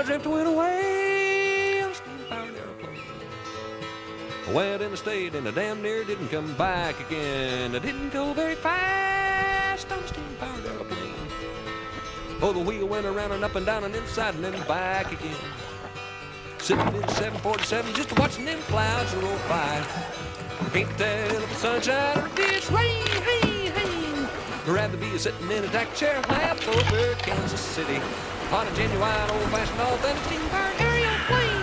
clouds drifting away on a steam-powered airplane. I went interstate and I damn near didn't come back again. I didn't go very fast on a steam-powered airplane. Oh, the wheel went around and up and down and inside and then back again. Sitting in 747 just watching them clouds roll by. Can't tell if it's sunshine or if it's rain, hey, hey. I'd rather be sitting in a deck chair high up over Kansas City on a genuine old-fashioned authentic steam-powered aerial plane.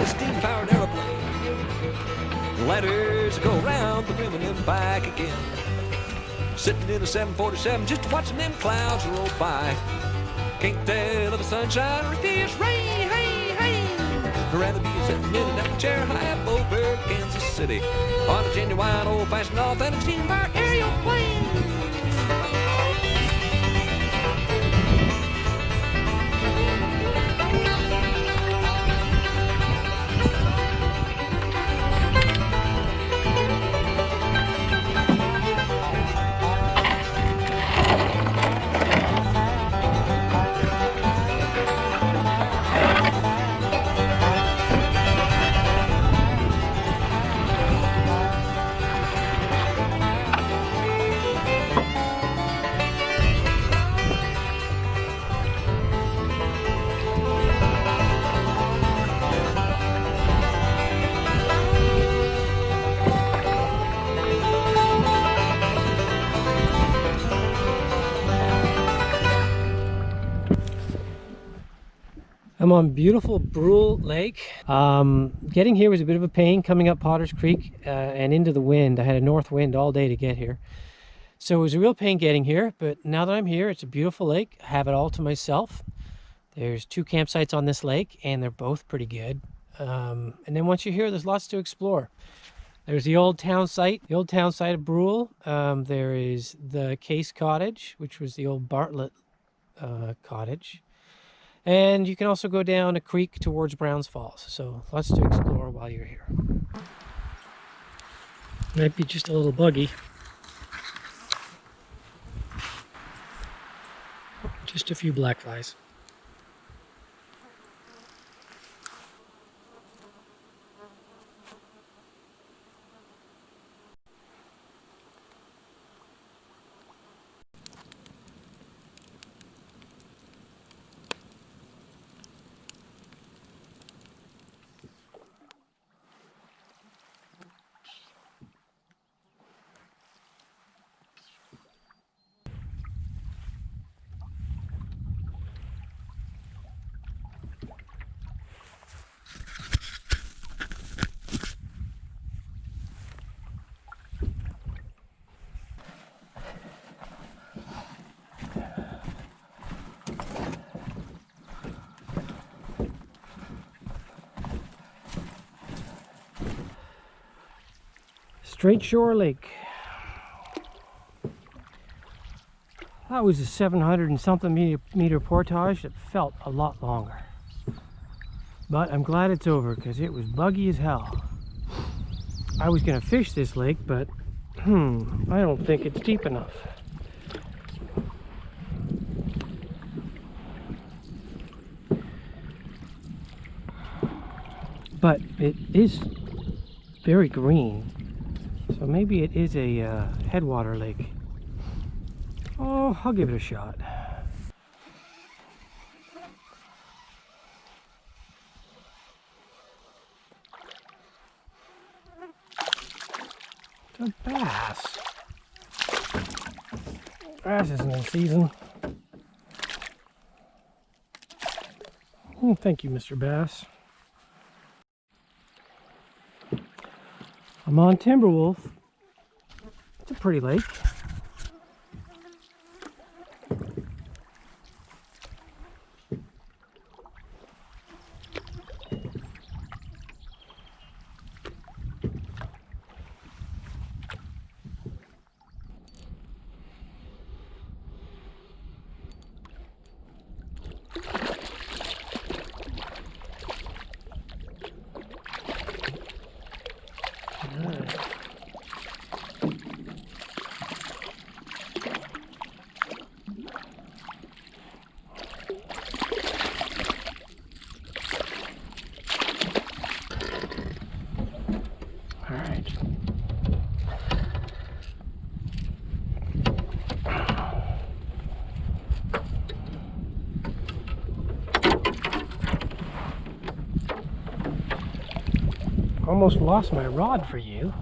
Steam-powered aeroplane. Ladders go round the rim and then back again. Sitting in a 747 just watching them clouds roll by. Can't tell if it's sunshine or if it's rain, hey, hey. I'd rather be sitting in a deck chair high up over Kansas City on a genuine old-fashioned authentic steam-powered aerial plane. I'm on beautiful Breughel Lake. Getting here was a bit of a pain coming up Potter's Creek and into the wind. I had a north wind all day to get here. So it was a real pain getting here, but now that I'm here, it's a beautiful lake. I have it all to myself. There's 2 campsites on this lake and they're both pretty good. And then once you're here, there's lots to explore. There's the old town site of Breughel. There is the Case Cottage, which was the old Bartlett cottage. And you can also go down a creek towards Browns Falls. So lots to explore while you're here. Might be just a little buggy. Just a few black flies. Straight Shore Lake. That was a 700 and something meter portage that felt a lot longer. But I'm glad it's over because it was buggy as hell. I was going to fish this lake, but I don't think it's deep enough. but it is very green. So maybe it is a headwater lake. Oh, I'll give it a shot. It's a bass. Bass isn't in season. Oh, thank you, Mr. Bass. I'm on Timberwolf. It's a pretty lake. Almost lost my rod for you.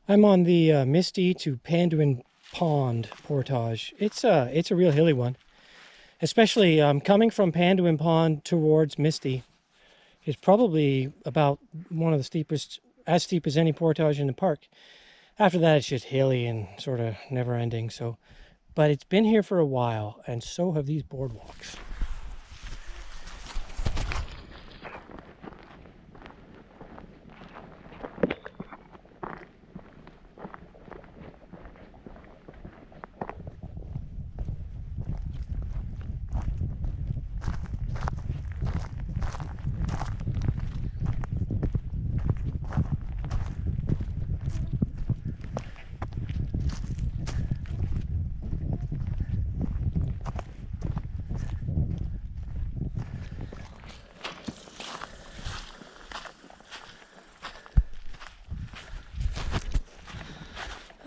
I'm on the Misty to Panduin Pond portage. It's a real hilly one, especially coming from Panduin Pond towards Misty is probably about one of the steepest, as steep as any portage in the park. After that, it's just hilly and sort of never ending. So, but it's been here for a while, and so have these boardwalks.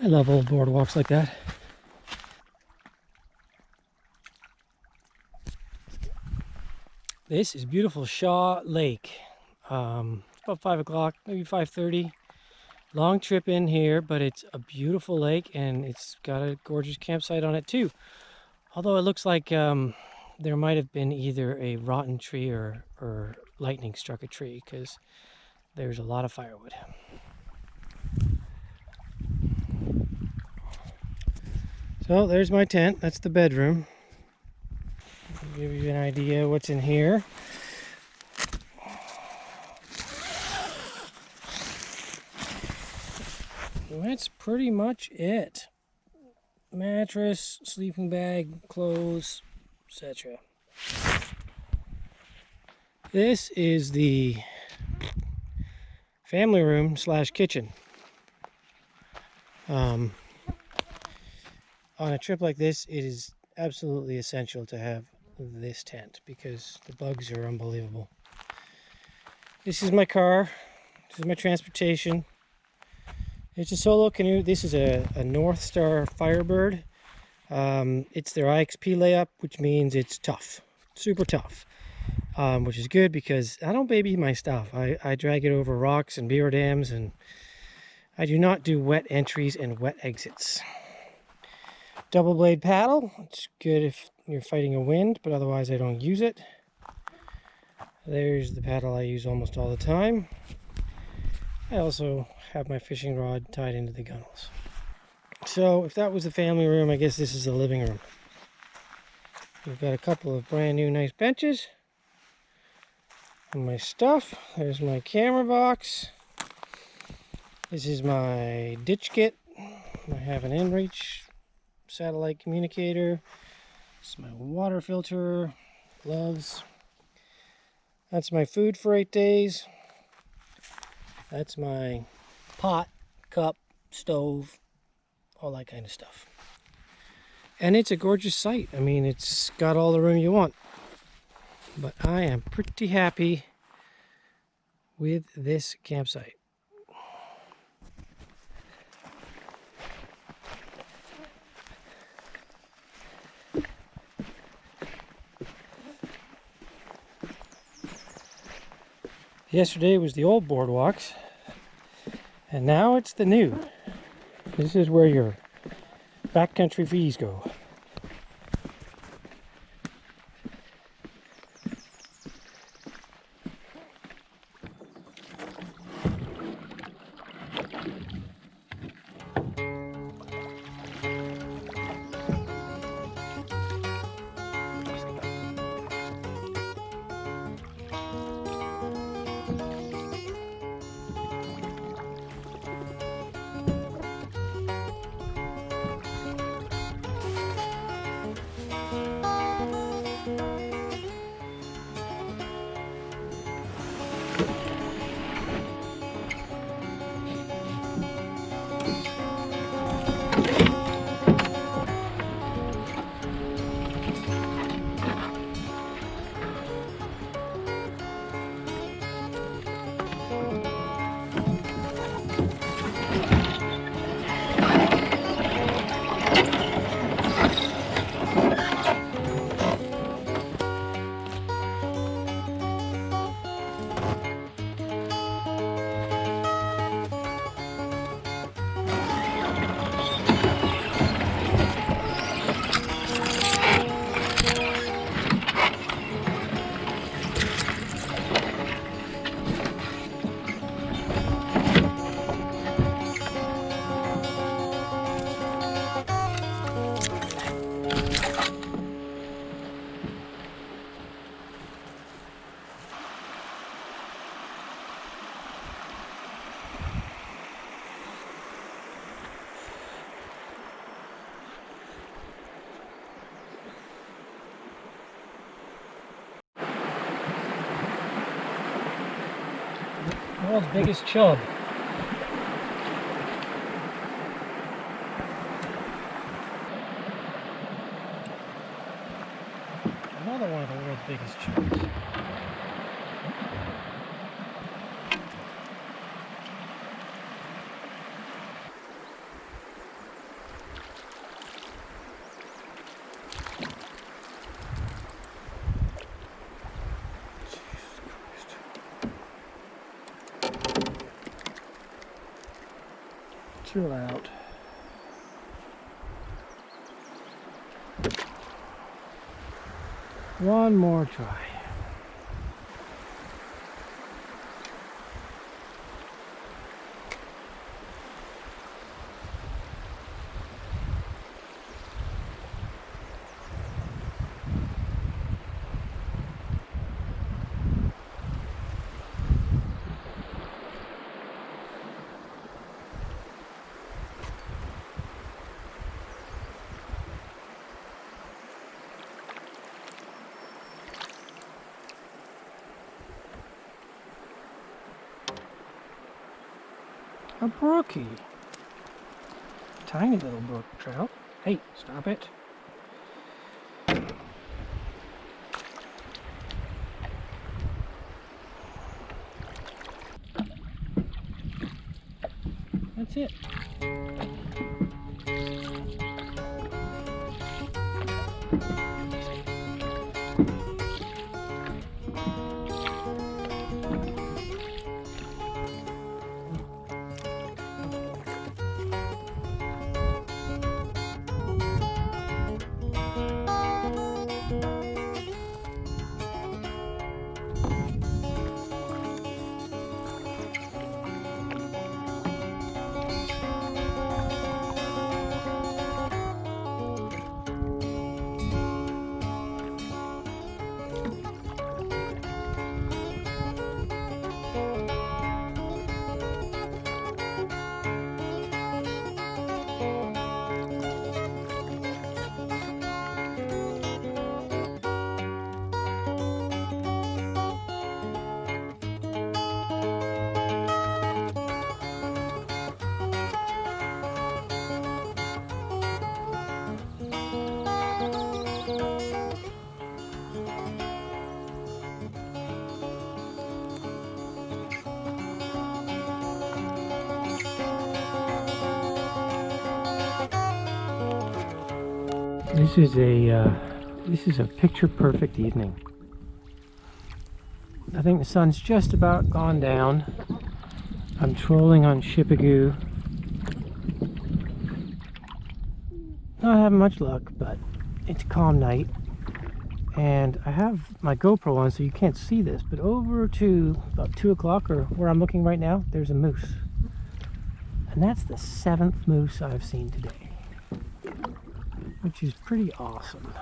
I love old boardwalks like that. This is beautiful Shaw Lake. It's about 5 o'clock, maybe 5:30. Long trip in here, but it's a beautiful lake and it's got a gorgeous campsite on it too. Although it looks like there might have been either a rotten tree or lightning struck a tree because there's a lot of firewood. So there's my tent. That's the bedroom. I'll give you an idea what's in here. That's pretty much it. Mattress, sleeping bag, clothes, etc. This is the family room / kitchen. On a trip like this, it is absolutely essential to have this tent because the bugs are unbelievable. This is my car. This is my transportation. It's a solo canoe. This is a North Star Firebird. It's their IXP layup, which means it's tough, super tough, which is good because I don't baby my stuff. I drag it over rocks and beaver dams, and I do not do wet entries and wet exits. Double blade paddle. It's good if you're fighting a wind, but otherwise I don't use it. There's the paddle I use almost all the time. I also have my fishing rod tied into the gunnels. So if that was the family room, I guess this is the living room. We've got a couple of brand new nice benches. And my stuff. There's my camera box. This is my ditch kit. I have an inReach satellite communicator. This is my water filter, gloves. That's my food for 8 days. That's my pot, cup, stove, all that kind of stuff. And it's a gorgeous site. I mean, it's got all the room you want. But I am pretty happy with this campsite. Yesterday was the old boardwalks, and now it's the new. This is where your backcountry fees go. World's biggest chub. Another one of the world's biggest chubs. Chill out. One more try. A brookie. Tiny little brook trout. Hey, stop it. That's it. This is a picture perfect evening. I think the sun's just about gone down. I'm trolling on Shipagoo. Not having much luck, but it's a calm night. And I have my GoPro on, so you can't see this, but over to about 2 o'clock, or where I'm looking right now, there's a moose. And that's the 7th moose I've seen today, which is pretty awesome.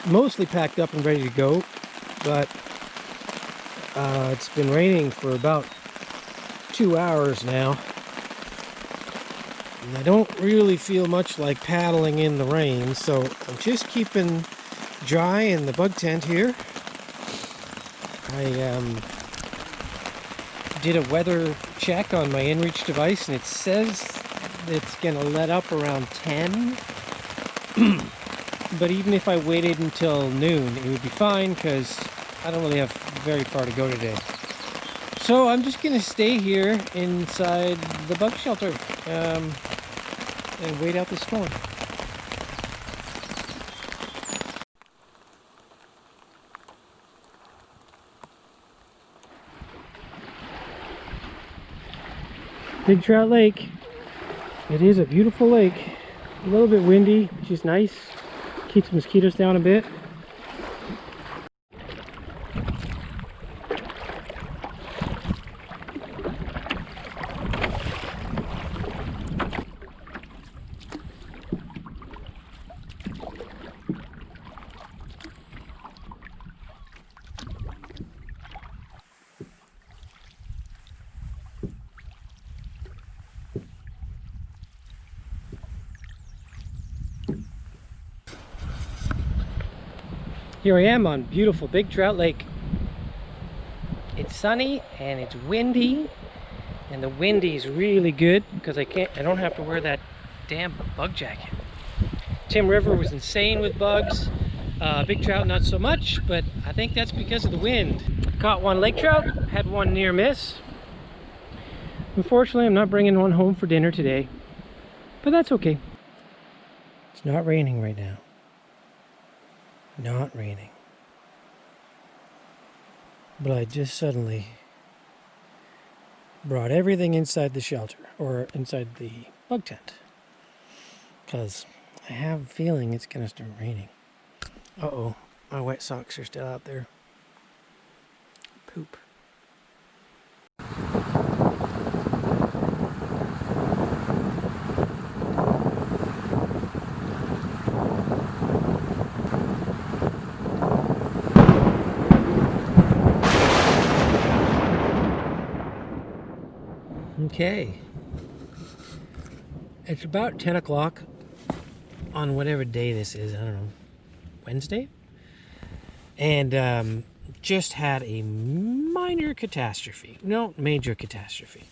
Mostly packed up and ready to go, but it's been raining for about 2 hours now, and I don't really feel much like paddling in the rain, so I'm just keeping dry in the bug tent here. I did a weather check on my inReach device, and it says it's gonna let up around 10. But even if I waited until noon, it would be fine, because I don't really have very far to go today. So I'm just going to stay here inside the bug shelter and wait out the storm. Big Trout Lake. It is a beautiful lake. A little bit windy, which is nice. Keeps mosquitoes down a bit. Here I am on beautiful Big Trout Lake. It's sunny and it's windy, and the windy's really good because I don't have to wear that damn bug jacket. Tim River was insane with bugs. Big trout not so much, but I think that's because of the wind. Caught one lake trout, had one near miss. Unfortunately, I'm not bringing one home for dinner today, but that's okay. It's not raining right now. Not raining. But I just suddenly brought everything inside the shelter, or inside the bug tent, because I have a feeling it's gonna start raining. Uh-oh, my wet socks are still out there. Poop. Okay, it's about 10 o'clock on whatever day this is, I don't know, Wednesday? And just had a minor catastrophe. No, major catastrophe.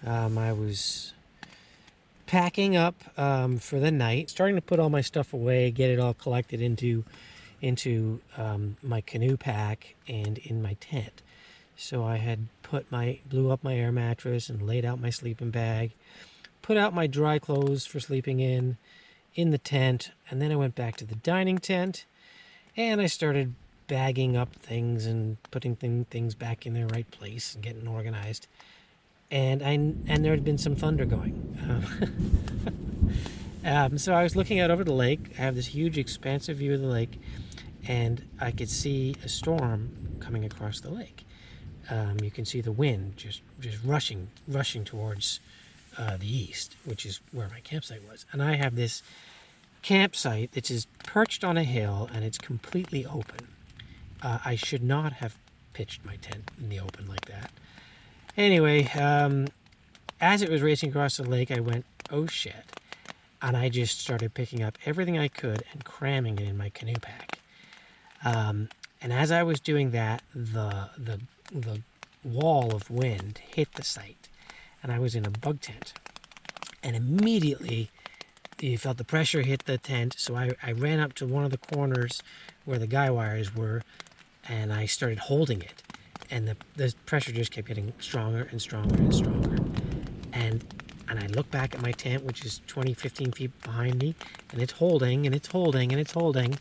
I was packing up for the night, starting to put all my stuff away, get it all collected into my canoe pack and in my tent. So I had blew up my air mattress and laid out my sleeping bag, put out my dry clothes for sleeping in the tent, and then I went back to the dining tent and I started bagging up things and putting things back in their right place and getting organized. And there had been some thunder going. So I was looking out over the lake. I have this huge expansive view of the lake, and I could see a storm coming across the lake. You can see the wind just rushing towards the east, which is where my campsite was. And I have this campsite that is perched on a hill, and it's completely open. I should not have pitched my tent in the open like that. Anyway, as it was racing across the lake, I went, oh shit. And I just started picking up everything I could and cramming it in my canoe pack. And as I was doing that, the wall of wind hit the site, and I was in a bug tent. and immediately you felt the pressure hit the tent. So I ran up to one of the corners where the guy wires were, and I started holding it. And the pressure just kept getting stronger and stronger and stronger. And I look back at my tent, which is 20, 15 feet behind me, and it's holding, and it's holding, and it's holding.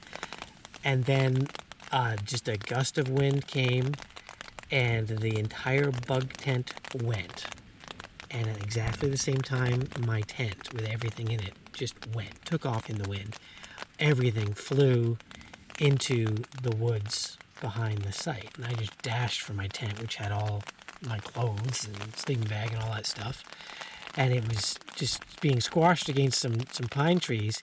And then just a gust of wind came, and the entire bug tent went. And at exactly the same time, my tent, with everything in it, just went, took off in the wind. Everything flew into the woods behind the site. And I just dashed for my tent, which had all my clothes and sleeping bag and all that stuff. And it was just being squashed against some pine trees.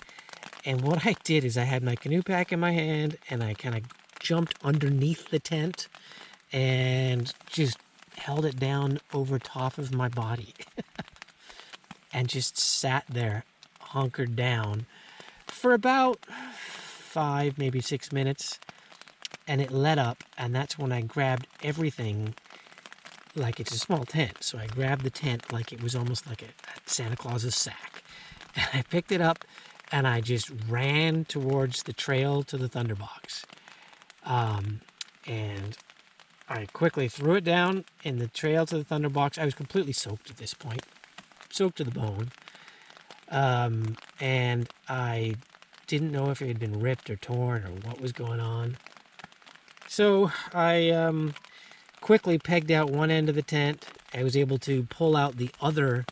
And what I did is I had my canoe pack in my hand, and I kind of jumped underneath the tent and just held it down over top of my body and just sat there hunkered down for about 5, maybe 6 minutes. And it let up, and that's when I grabbed everything. Like, it's a small tent, so I grabbed the tent like it was almost like a Santa Claus's sack. And I picked it up, and I just ran towards the trail to the thunderbox. And I quickly threw it down in the trail to the thunderbox. I was completely soaked at this point, soaked to the bone. And I didn't know if it had been ripped or torn or what was going on. So I quickly pegged out one end of the tent. I was able to pull out the other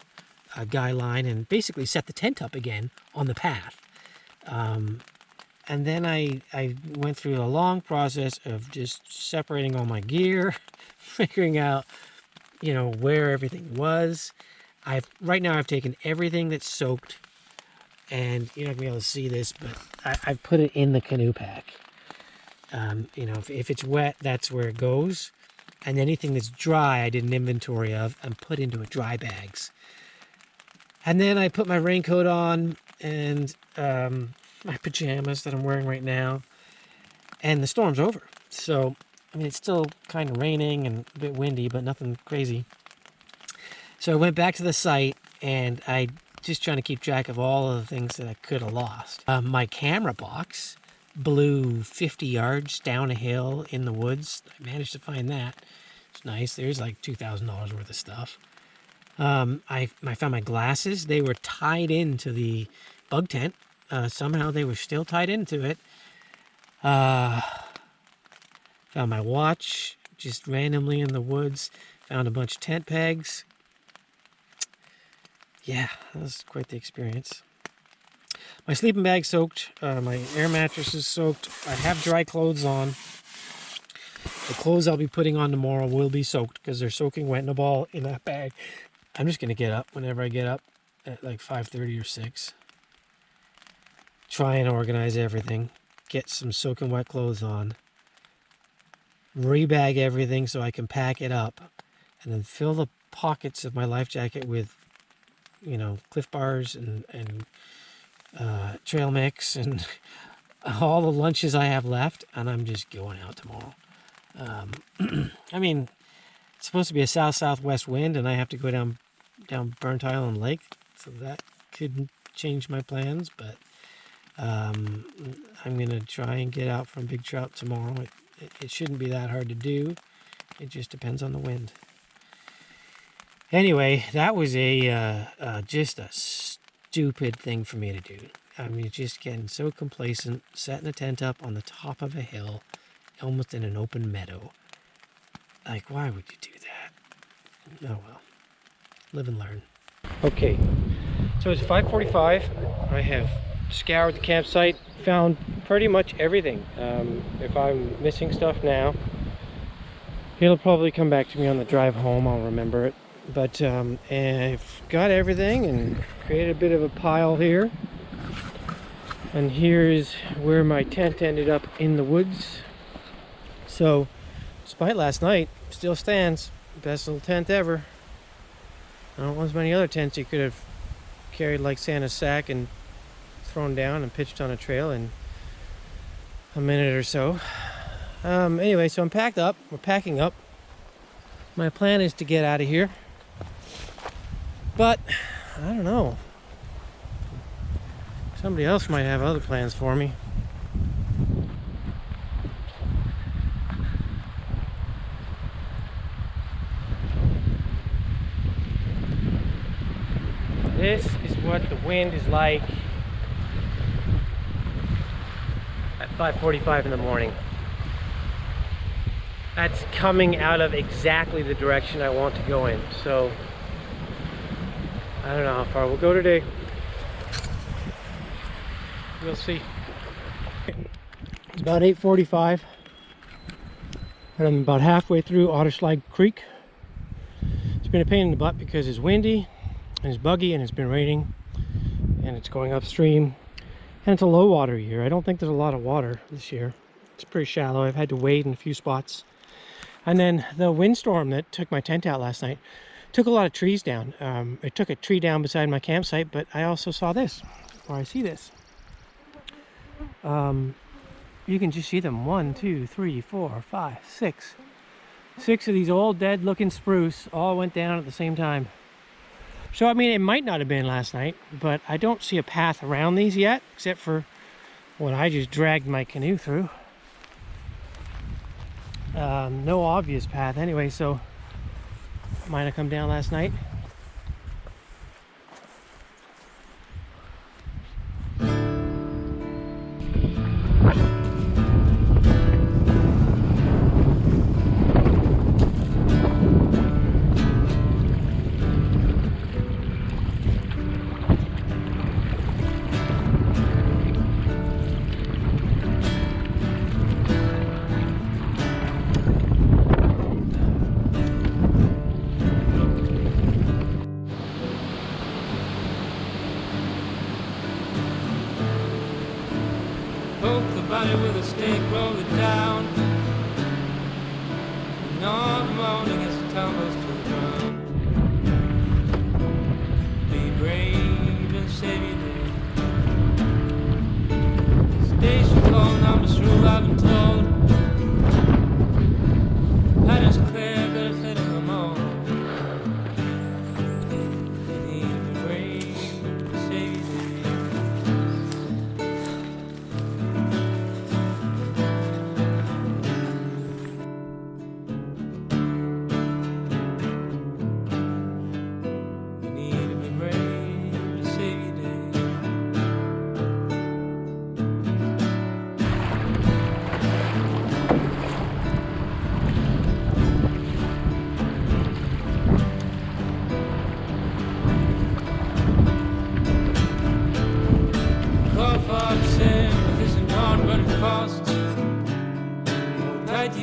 guy line and basically set the tent up again on the path. And then I went through a long process of just separating all my gear, figuring out, where everything was. Right now I've taken everything that's soaked, and you're not gonna be able to see this, but I've put it in the canoe pack. If it's wet, that's where it goes. And anything that's dry, I did an inventory of and put into a dry bags. And then I put my raincoat on and my pajamas that I'm wearing right now. And the storm's over. So, it's still kind of raining and a bit windy, but nothing crazy. So I went back to the site, and I just trying to keep track of all of the things that I could have lost. My camera box blew 50 yards down a hill in the woods. I managed to find that. It's nice. There's like $2,000 worth of stuff. I found my glasses. They were tied into the bug tent. Somehow they were still tied into it. Found my watch just randomly in the woods. Found a bunch of tent pegs. Yeah, that was quite the experience. My sleeping bag's soaked. My air mattress is soaked. I have dry clothes on. The clothes I'll be putting on tomorrow will be soaked because they're soaking wet in a ball in that bag. I'm just going to get up whenever I get up at like 5:30 or 6. Try and organize everything. Get some soaking wet clothes on. Rebag everything so I can pack it up. And then fill the pockets of my life jacket with, Cliff Bars and trail mix and all the lunches I have left, and I'm just going out tomorrow. It's supposed to be a south-southwest wind, and I have to go down Burnt Island Lake, so that could change my plans, but I'm gonna try and get out from Big Trout tomorrow. It shouldn't be that hard to do. It just depends on the wind. Anyway, that was just a stupid thing for me to do. Just getting so complacent, setting a tent up on the top of a hill, almost in an open meadow. Like, why would you do that? Oh well, live and learn. Okay, so it's 5:45. I have scoured the campsite, found pretty much everything. If I'm missing stuff now, it'll probably come back to me on the drive home. I'll remember it. But I've got everything and created a bit of a pile here. And here's where my tent ended up in the woods. So, despite last night, still stands. Best little tent ever. I don't want as many other tents you could have carried like Santa's sack and thrown down and pitched on a trail in a minute or so. Anyway, so I'm packed up. We're packing up. My plan is to get out of here. But, I don't know. Somebody else might have other plans for me. This is what the wind is like at 5:45 in the morning. That's coming out of exactly the direction I want to go in. So I don't know how far we'll go today. We'll see. It's about 8:45 and I'm about halfway through Otterslide Creek. It's been a pain in the butt because it's windy and it's buggy and it's been raining and it's going upstream and it's a low water year. I don't think there's a lot of water this year. It's pretty shallow. I've had to wade in a few spots. And then the windstorm that took my tent out last night took a lot of trees down. It took a tree down beside my campsite, but I also saw this, or I see this. You can just see them. 1, 2, 3, 4, 5, 6. 6 of these old dead looking spruce all went down at the same time. So I mean, it might not have been last night, but I don't see a path around these yet, except for what I just dragged my canoe through. No obvious path anyway, so it might have come down last night. Poke the body with a stick, roll it down. And all the morning as it tumbles to the ground. Be brave and save your day. Station call numbers through, I've been told. Patterns clear, better fit in them all. You need to be brave and save your day.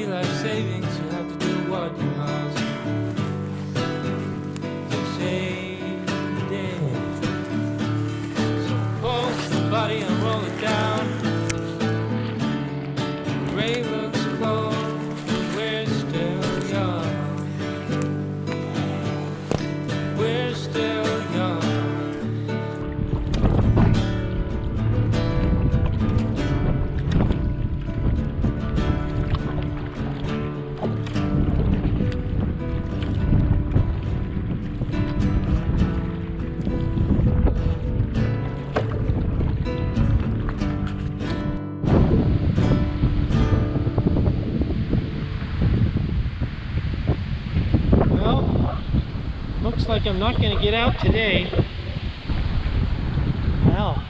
Life savings, you have to do what you must to save the day. So poke the body and roll it down. The grave looks cold, but we're still young. We're still young. Looks like I'm not going to get out today. Hell,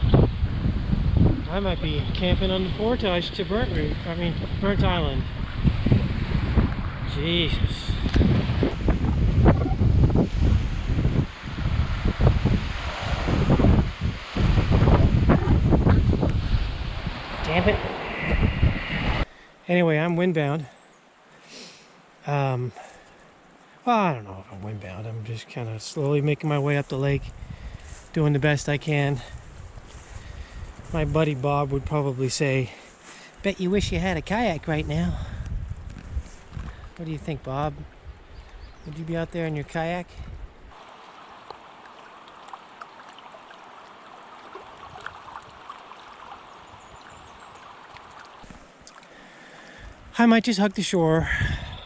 I might be camping on the portage to Burnt Island. Jesus. Damn it. Anyway, I'm windbound. Well, I don't know if I'm windbound. I'm just kind of slowly making my way up the lake, doing the best I can. My buddy Bob would probably say, "Bet you wish you had a kayak right now." What do you think, Bob? Would you be out there in your kayak? I might just hug the shore.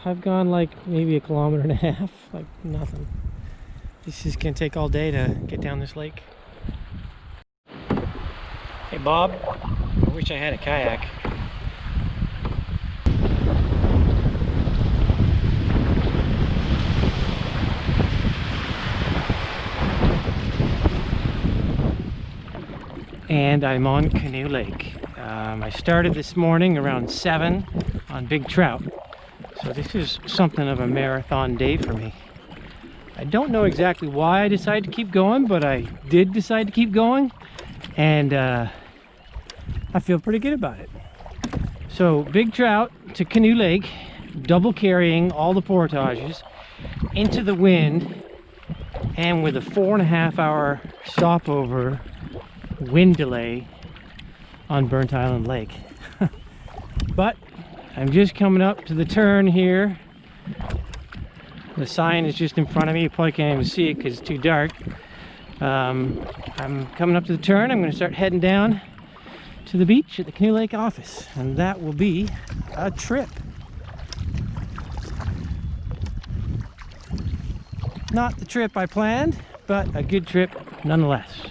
I've gone like maybe 1.5 kilometers, like nothing. This is gonna take all day to get down this lake. Hey Bob, I wish I had a kayak. And I'm on Canoe Lake. I started this morning around 7 on big trout. So this is something of a marathon day for me. I don't know exactly why I decided to keep going, but I did decide to keep going. And I feel pretty good about it. So big trout to Canoe Lake, double carrying all the portages into the wind, and with a 4.5 hour stopover wind delay on Burnt Island Lake. But I'm just coming up to the turn here. The sign is just in front of me. You probably can't even see it because it's too dark. I'm coming up to the turn. I'm going to start heading down to the beach at the Canoe Lake office, and that will be a trip. Not the trip I planned, but a good trip nonetheless.